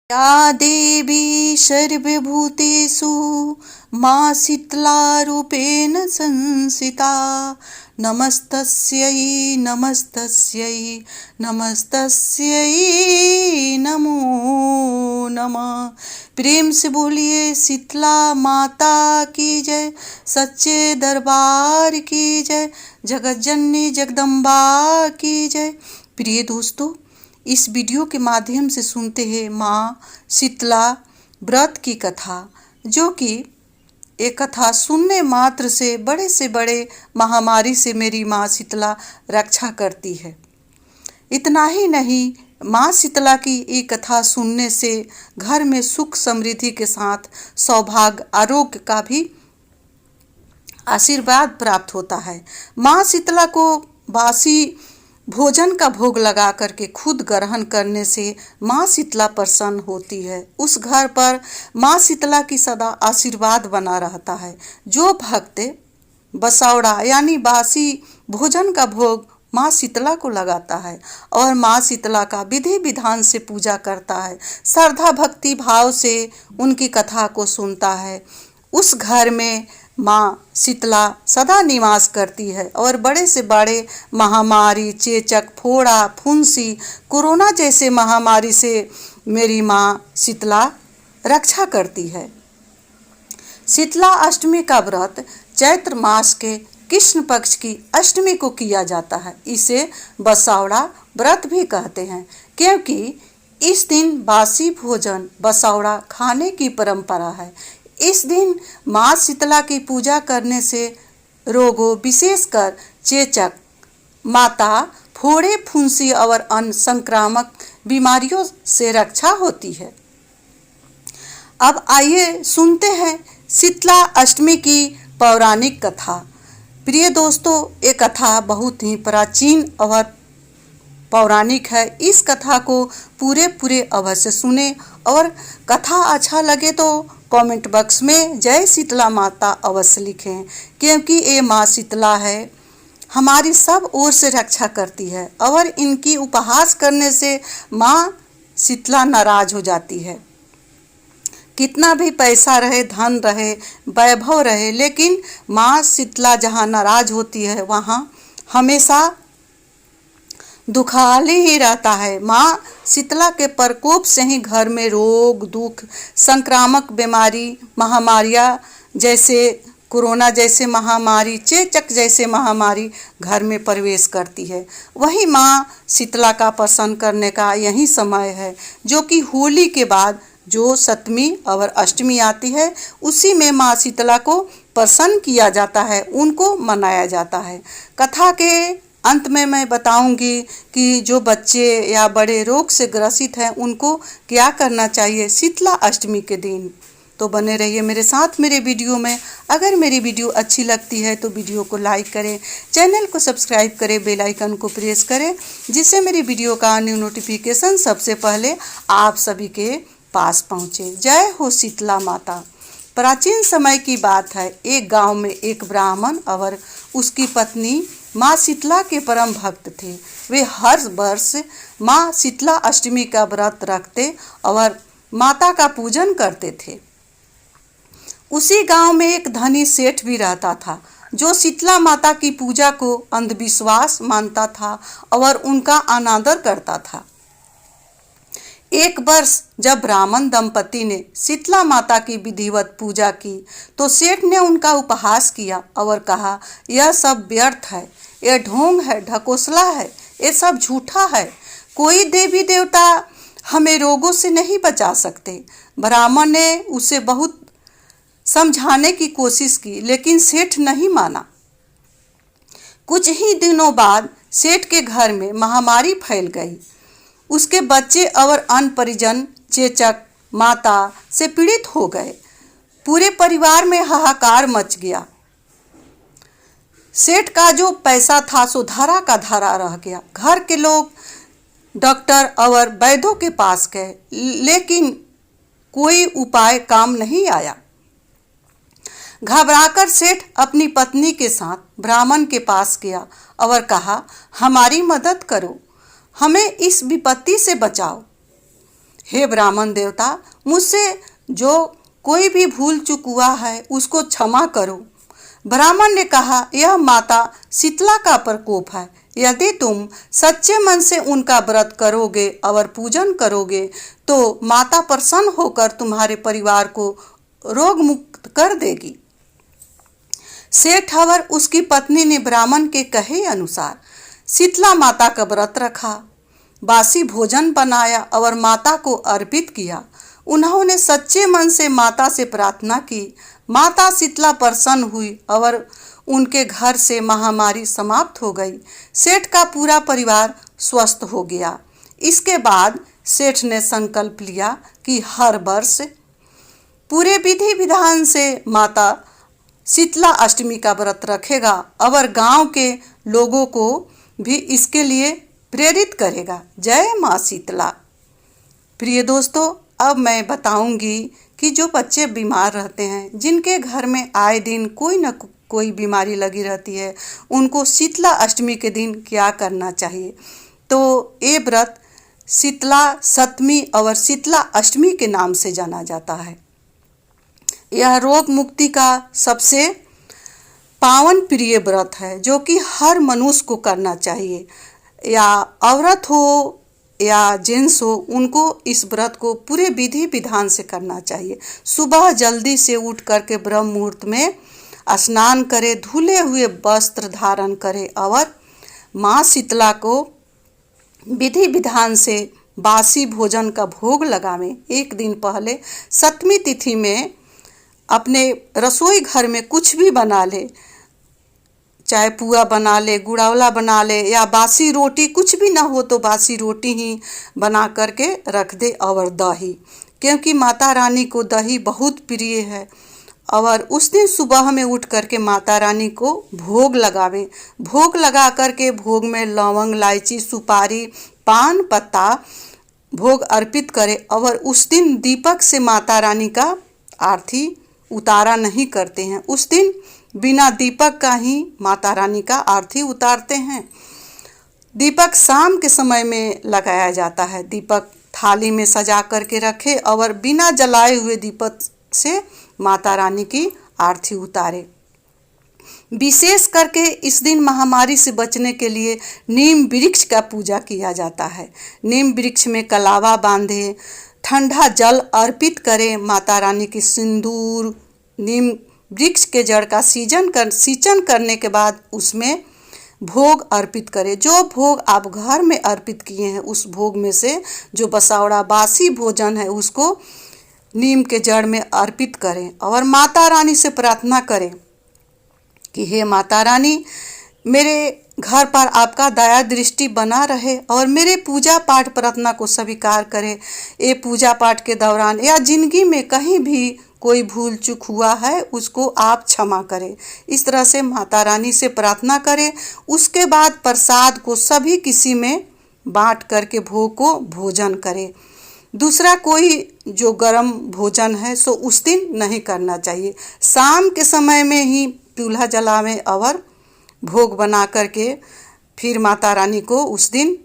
या देवी सर्वभूतेषु मा शीतलारूपेण संस्थिता नमस्तस्यै नमस्तस्यै नमस्तस्यै नमो नमः। प्रेम से बोलिए शीतला माता की जय, सच्चे दरबार की जय, जगत जननी जगदम्बा की जय। प्रिय दोस्तों, इस वीडियो के माध्यम से सुनते हैं माँ शीतला व्रत की कथा, जो कि एक कथा सुनने मात्र से बड़े महामारी से मेरी माँ शीतला रक्षा करती है। इतना ही नहीं, माँ शीतला की ये कथा सुनने से घर में सुख समृद्धि के साथ सौभाग्य आरोग्य का भी आशीर्वाद प्राप्त होता है। माँ शीतला को बासी भोजन का भोग लगा करके खुद ग्रहण करने से माँ शीतला प्रसन्न होती है। उस घर पर माँ शीतला की सदा आशीर्वाद बना रहता है। जो भक्त बसौड़ा यानी बासी भोजन का भोग माँ शीतला को लगाता है और माँ शीतला का विधि विधान से पूजा करता है, श्रद्धा भक्ति भाव से उनकी कथा को सुनता है, उस घर में माँ शीतला सदा निवास करती है और बड़े से बड़े महामारी, चेचक, फोड़ा, फुंसी, कोरोना जैसे महामारी से मेरी माँ शीतला रक्षा करती है। शीतला अष्टमी का व्रत चैत्र मास के कृष्ण पक्ष की अष्टमी को किया जाता है। इसे बसौड़ा व्रत भी कहते हैं, क्योंकि इस दिन बासी भोजन बसौड़ा खाने की परंपरा है। इस दिन माँ शीतला की पूजा करने से रोगों, विशेषकर चेचक, माता, फोड़े, फुंसी और अन्य संक्रामक बीमारियों से रक्षा होती है। अब आइए सुनते हैं शीतला अष्टमी की पौराणिक कथा। प्रिय दोस्तों, ये कथा बहुत ही प्राचीन और पौराणिक है। इस कथा को पूरे अवश्य सुने और कथा अच्छा लगे तो कमेंट बॉक्स में जय शीतला माता अवश्य लिखें, क्योंकि ये माँ शीतला है, हमारी सब ओर से रक्षा करती है और इनकी उपहास करने से माँ शीतला नाराज हो जाती है। कितना भी पैसा रहे, धन रहे, वैभव रहे, लेकिन माँ शीतला जहाँ नाराज होती है वहाँ हमेशा दुखाले ही रहता है। माँ शीतला के प्रकोप से ही घर में रोग, दुख, संक्रामक बीमारी, महामारियाँ जैसे कोरोना जैसे महामारी, चेचक जैसे महामारी घर में प्रवेश करती है। वही माँ शीतला का प्रसन्न करने का यही समय है, जो कि होली के बाद जो सप्तमी और अष्टमी आती है, उसी में माँ शीतला को प्रसन्न किया जाता है, उनको मनाया जाता है। कथा के अंत में मैं बताऊंगी कि जो बच्चे या बड़े रोग से ग्रसित हैं उनको क्या करना चाहिए शीतला अष्टमी के दिन। तो बने रहिए मेरे साथ मेरे वीडियो में। अगर मेरी वीडियो अच्छी लगती है तो वीडियो को लाइक करें, चैनल को सब्सक्राइब करें, बेल आइकन को प्रेस करें, जिससे मेरी वीडियो का न्यू नोटिफिकेशन सबसे पहले आप सभी के पास पहुँचे। जय हो शीतला माता। प्राचीन समय की बात है, एक गाँव में एक ब्राह्मण और उसकी पत्नी माँ शीतला के परम भक्त थे। वे हर वर्ष माँ शीतला अष्टमी का व्रत रखते और माता का पूजन करते थे। उसी गांव में एक धनी सेठ भी रहता था, जो शीतला माता की पूजा को अंधविश्वास मानता था और उनका अनादर करता था। एक वर्ष जब ब्राह्मण दंपति ने शीतला माता की विधिवत पूजा की तो सेठ ने उनका उपहास किया और कहा, यह सब व्यर्थ है, यह ढोंग है, ढकोसला है, ये सब झूठा है। कोई देवी देवता हमें रोगों से नहीं बचा सकते। ब्राह्मण ने उसे बहुत समझाने की कोशिश की, लेकिन सेठ नहीं माना। कुछ ही दिनों बाद सेठ के घर में महामारी फैल गई। उसके बच्चे और अन्य परिजन चेचक, माता से पीड़ित हो गए। पूरे परिवार में हाहाकार मच गया। सेठ का जो पैसा था सो धारा का धारा रह गया। घर के लोग डॉक्टर और वैद्यों के पास गए, लेकिन कोई उपाय काम नहीं आया। घबराकर सेठ अपनी पत्नी के साथ ब्राह्मण के पास गया और कहा, हमारी मदद करो, हमें इस विपत्ति से बचाओ। हे ब्राह्मण देवता, मुझसे जो कोई भी भूल चूक हुआ है उसको क्षमा करो। ब्राह्मण ने कहा, यह माता शीतला का प्रकोप है। यदि तुम सच्चे मन से उनका व्रत करोगे और पूजन करोगे तो माता प्रसन्न होकर तुम्हारे परिवार को रोग मुक्त कर देगी। सेठ और उसकी पत्नी ने ब्राह्मण के कहे अनुसार शीतला माता का व्रत रखा, बासी भोजन बनाया और माता को अर्पित किया। उन्होंने सच्चे मन से माता से प्रार्थना की। माता शीतला प्रसन्न हुई और उनके घर से महामारी समाप्त हो गई। सेठ का पूरा परिवार स्वस्थ हो गया। इसके बाद सेठ ने संकल्प लिया कि हर वर्ष पूरे विधि विधान से माता शीतला अष्टमी का व्रत रखेगा और गांव के लोगों को भी इसके लिए प्रेरित करेगा। जय माँ शीतला। प्रिय दोस्तों, अब मैं बताऊंगी कि जो बच्चे बीमार रहते हैं, जिनके घर में आए दिन कोई न कोई बीमारी लगी रहती है, उनको शीतला अष्टमी के दिन क्या करना चाहिए। तो ये व्रत शीतला सप्तमी और शीतला अष्टमी के नाम से जाना जाता है। यह रोग मुक्ति का सबसे पावन प्रिय व्रत है जो कि हर मनुष्य को करना चाहिए, या औरत हो या जेंट्स हो, उनको इस व्रत को पूरे विधि विधान से करना चाहिए। सुबह जल्दी से उठ करके ब्रह्म मुहूर्त में स्नान करे, धुले हुए वस्त्र धारण करे और माँ शीतला को विधि विधान से बासी भोजन का भोग लगावें। एक दिन पहले सप्तमी तिथि में अपने रसोई घर में कुछ भी बना ले, चाहे पुआ बना ले, गुड़ावला बना ले, या बासी रोटी, कुछ भी ना हो तो बासी रोटी ही बना करके रख दे और दही, क्योंकि माता रानी को दही बहुत प्रिय है। और उस दिन सुबह में उठ करके माता रानी को भोग लगावें। भोग लगा करके भोग में लौंग, इलायची, सुपारी, पान पत्ता भोग अर्पित करें और उस दिन दीपक से माता रानी का आरती उतारा नहीं करते हैं। उस दिन बिना दीपक का ही माता रानी का आरती उतारते हैं। दीपक शाम के समय में लगाया जाता है। दीपक थाली में सजा करके रखे और बिना जलाए हुए दीपक से माता रानी की आरती उतारे। विशेष करके इस दिन महामारी से बचने के लिए नीम वृक्ष का पूजा किया जाता है। नीम वृक्ष में कलावा बांधे, ठंडा जल अर्पित करें। माता रानी की सिंदूर नीम वृक्ष के जड़ का सींचन करने के बाद उसमें भोग अर्पित करें। जो भोग आप घर में अर्पित किए हैं उस भोग में से जो बसावड़ा बासी भोजन है उसको नीम के जड़ में अर्पित करें और माता रानी से प्रार्थना करें कि हे माता रानी, मेरे घर पर आपका दया दृष्टि बना रहे और मेरे पूजा पाठ प्रार्थना को स्वीकार करें। ये पूजा पाठ के दौरान या जिंदगी में कहीं भी कोई भूल चूक हुआ है उसको आप क्षमा करें। इस तरह से माता रानी से प्रार्थना करें। उसके बाद प्रसाद को सभी किसी में बांट करके भोग को भोजन करें। दूसरा कोई जो गर्म भोजन है सो उस दिन नहीं करना चाहिए। शाम के समय में ही चूल्हा जलावें और भोग बना करके फिर माता रानी को उस दिन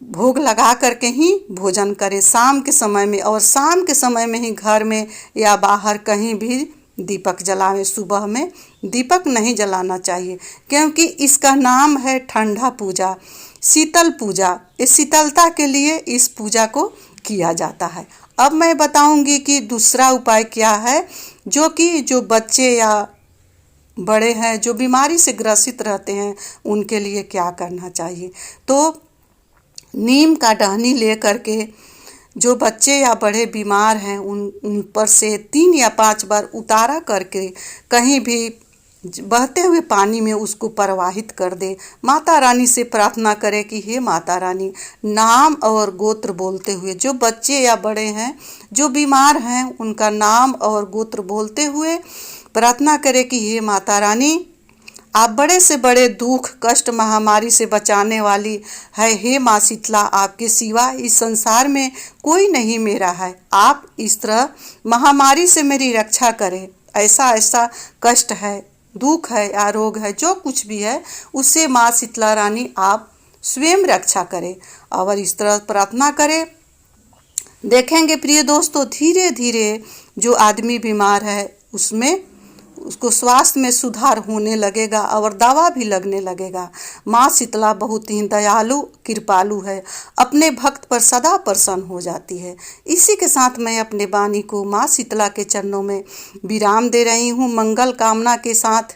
भोग लगा करके ही भोजन करें शाम के समय में। और शाम के समय में ही घर में या बाहर कहीं भी दीपक जलावें। सुबह में दीपक नहीं जलाना चाहिए क्योंकि इसका नाम है ठंडा पूजा, शीतल पूजा। इस शीतलता के लिए इस पूजा को किया जाता है। अब मैं बताऊंगी कि दूसरा उपाय क्या है, जो कि जो बच्चे या बड़े हैं जो बीमारी से ग्रसित रहते हैं उनके लिए क्या करना चाहिए। तो नीम का टहनी ले करके जो बच्चे या बड़े बीमार हैं उन पर से 3 या 5 बार उतारा करके कहीं भी बहते हुए पानी में उसको प्रवाहित कर दे। माता रानी से प्रार्थना करें कि हे माता रानी, नाम और गोत्र बोलते हुए जो बच्चे या बड़े हैं जो बीमार हैं उनका नाम और गोत्र बोलते हुए प्रार्थना करें कि हे माता रानी, आप बड़े से बड़े दुख कष्ट महामारी से बचाने वाली है। हे माँ शीतला, आपके सिवा इस संसार में कोई नहीं मेरा है। आप इस तरह महामारी से मेरी रक्षा करें। ऐसा ऐसा कष्ट है, दुख है या रोग है, जो कुछ भी है उससे माँ शीतला रानी आप स्वयं रक्षा करें। और इस तरह प्रार्थना करें। देखेंगे प्रिय दोस्तों, धीरे धीरे जो आदमी बीमार है उसको स्वास्थ्य में सुधार होने लगेगा और दवा भी लगने लगेगा। माँ शीतला बहुत ही दयालु कृपालु है, अपने भक्त पर सदा प्रसन्न हो जाती है। इसी के साथ मैं अपने वाणी को माँ शीतला के चरणों में विराम दे रही हूँ, मंगल कामना के साथ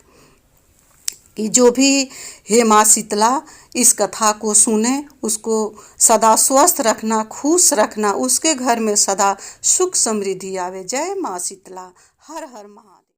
कि जो भी हे माँ शीतला इस कथा को सुने उसको सदा स्वस्थ रखना, खुश रखना, उसके घर में सदा सुख समृद्धि आवे। जय माँ शीतला। हर हर महादेव।